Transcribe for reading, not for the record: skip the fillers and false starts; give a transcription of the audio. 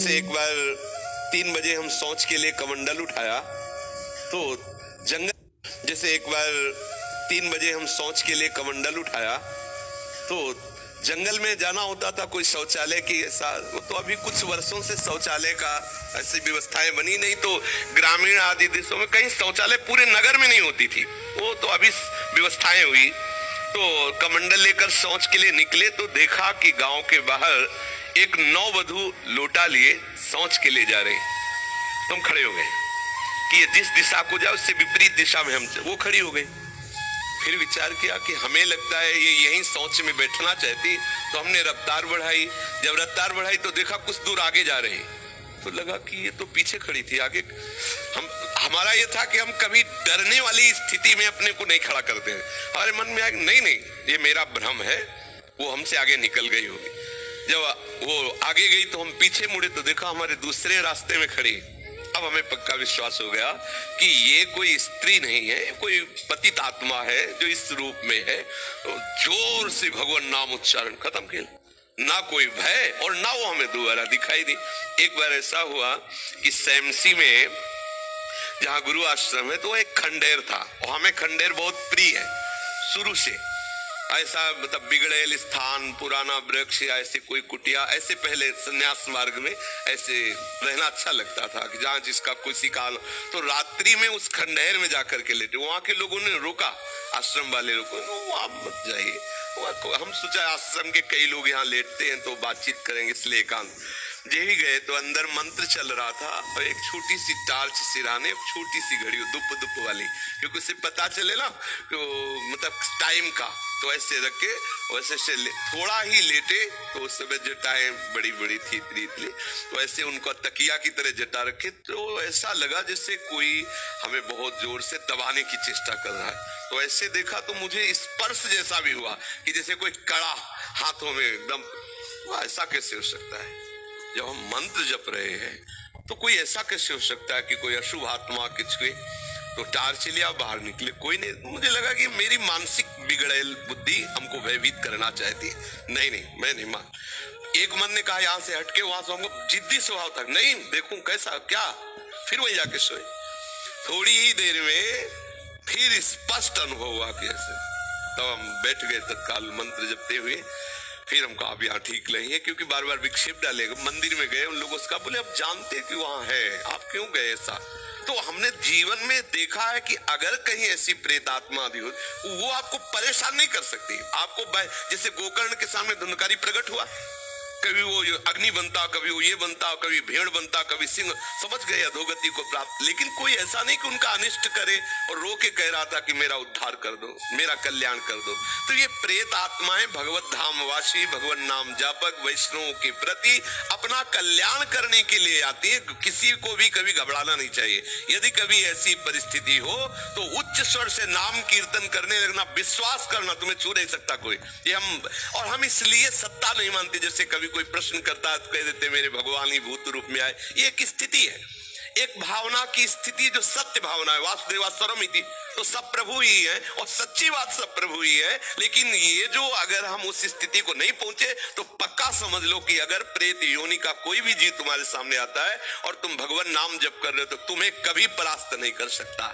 एक बार 3 बजे हम शौच के लिए कमंडल उठाया तो जंगल जैसे एक बार 3 बजे हम शौच के लिए कमंडल उठाया तो जंगल में जाना होता था। कोई शौचालय की ऐसा तो अभी कुछ वर्षों से शौचालय का ऐसी व्यवस्थाएं बनी नहीं, तो ग्रामीण आदि देशों में कहीं शौचालय पूरे नगर में नहीं होती थी, वो तो अभी व्यवस्थाएं हुई। तो कमंडल लेकर शौच के लिए निकले तो देखा कि गांव के बाहर एक नववधु लोटा लिए शौच के लिए जा रहे। तो हम खड़े हो गए कि ये जिस दिशा को जाए उससे विपरीत दिशा में हम, वो खड़ी हो गई। फिर विचार किया कि हमें लगता है ये यहीं शौच में बैठना चाहती, तो हमने रफ्तार बढ़ाई। जब रफ्तार बढ़ाई तो देखा कुछ दूर आगे जा रहे, तो लगा कि ये तो पीछे खड़ी थी, आगे हमारा ये था कि हम कभी डरने वाली स्थिति में अपने को नहीं खड़ा करते हैं। हमारे मन में आया नहीं नहीं ये मेरा भ्रम है, वो हमसे आगे निकल गई होगी। जब वो आगे गई तो हम पीछे मुड़े तो देखा हमारे दूसरे रास्ते में खड़ी। अब हमें पक्का विश्वास हो गया कि ये कोई स्त्री नहीं है, कोई पतित आत्मा है जो इस रूप में है। तो जोर से भगवान नाम उच्चारण खत्म किया, ना कोई भय और ना वो हमें दोबारा दिखाई दी। एक बार ऐसा हुआ कि सैमसी में जहाँ गुरु आश्रम है तो एक खंडेर था, और हमें खंडेर बहुत प्रिय है शुरू से। ऐसा मतलब बिगड़ेल स्थान, पुराना वृक्ष या ऐसे कोई कुटिया, ऐसे पहले संन्यास मार्ग में ऐसे रहना अच्छा लगता था कि जहाँ जिसका किसी काल। तो रात्रि में उस खंडहर में जाकर के लेटे, वहां के लोगों ने रोका, आश्रम वाले लोगों ने, वहां मत जाइए। हम सोचा आश्रम के कई लोग यहाँ लेटते हैं तो बातचीत करेंगे, इसलिए एकांत। यही गए तो अंदर मंत्र चल रहा था और एक छोटी सी टार्च सिराने, छोटी सी घड़ी दुप दुप वाली, क्योंकि उसे पता चले ना कि मतलब टाइम का। तो ऐसे रख के वैसे से थोड़ा ही लेटे तो उस समय जटाएं बड़ी बड़ी थी इतनी, तो ऐसे उनको तकिया की तरह जटा रखे। तो ऐसा लगा जैसे कोई हमें बहुत जोर से दबाने की चेष्टा कर रहा है। तो ऐसे देखा तो मुझे स्पर्श जैसा भी हुआ कि जैसे कोई कड़ा हाथों में एकदम। ऐसा कैसे हो सकता है जब हम मंत्र जप रहे हैं? तो कोई ऐसा कैसे हो सकता है कि कोई अशुभ आत्मा किचके? तो टार्च लिया, बाहर निकले, कोई नहीं। मुझे लगा कि मेरी मानसिक बिगड़ेल बुद्धि हमको भयभीत करना चाहती है। नहीं नहीं मैं नहीं मान। एक मन ने कहा यहां से हटके, वहां से हमको जिद्दी स्वभाव था, नहीं देखूं कैसा क्या। फिर वही जाके सोए। थोड़ी ही देर में फिर स्पष्ट अनुभव हुआ कि ऐसे। तब हम बैठ गए तत्काल मंत्र जपते हुए। फिर हम कहा अब यहाँ ठीक नहीं है, क्योंकि बार बार विक्षेप डालेगा। मंदिर में गए, उन लोगों से बोले अब जानते कि वहां है, आप क्यों गए ऐसा? तो हमने जीवन में देखा है कि अगर कहीं ऐसी प्रेत आत्मा आदि हो, वो आपको परेशान नहीं कर सकती। आपको जैसे गोकर्ण के सामने धुंधकारी प्रकट हुआ, कभी वो अग्नि बनता, कभी वो ये बनता, कभी भेड़ बनता, कभी सिंह, समझ गए अधोगति को प्राप्त। लेकिन कोई ऐसा नहीं कि उनका अनिष्ट करे और रो के कह रहा था कि मेरा उद्धार कर दो, मेरा कल्याण कर दो। तो ये प्रेत आत्माएं भगवत धाम वासी, भगवान नाम जापक वैष्णवों के प्रति अपना कल्याण करने के लिए आती है। किसी को भी कभी घबराना नहीं चाहिए। यदि कभी ऐसी परिस्थिति हो तो उच्च स्वर से नाम कीर्तन करने लगना, विश्वास करना, तुम्हें छू नहीं सकता कोई। ये हम इसलिए सत्ता नहीं मानते। जैसे कभी कोई प्रश्न करता है तो कह देते मेरे भगवान ही भूत रूप में आए। ये एक स्थिति है, एक भावना की स्थिति जो सत्य भावना है। वासुदेवा सर्वमिति, तो सब प्रभु ही है और सच्ची बात सब प्रभु ही है। लेकिन ये जो अगर हम उस स्थिति को नहीं पहुंचे तो पक्का समझ लो कि अगर प्रेत योनि का कोई भी जीव तुम्हारे सामने आता है और तुम भगवान नाम जप कर रहे हो तो तुम्हें कभी परास्त नहीं कर सकता।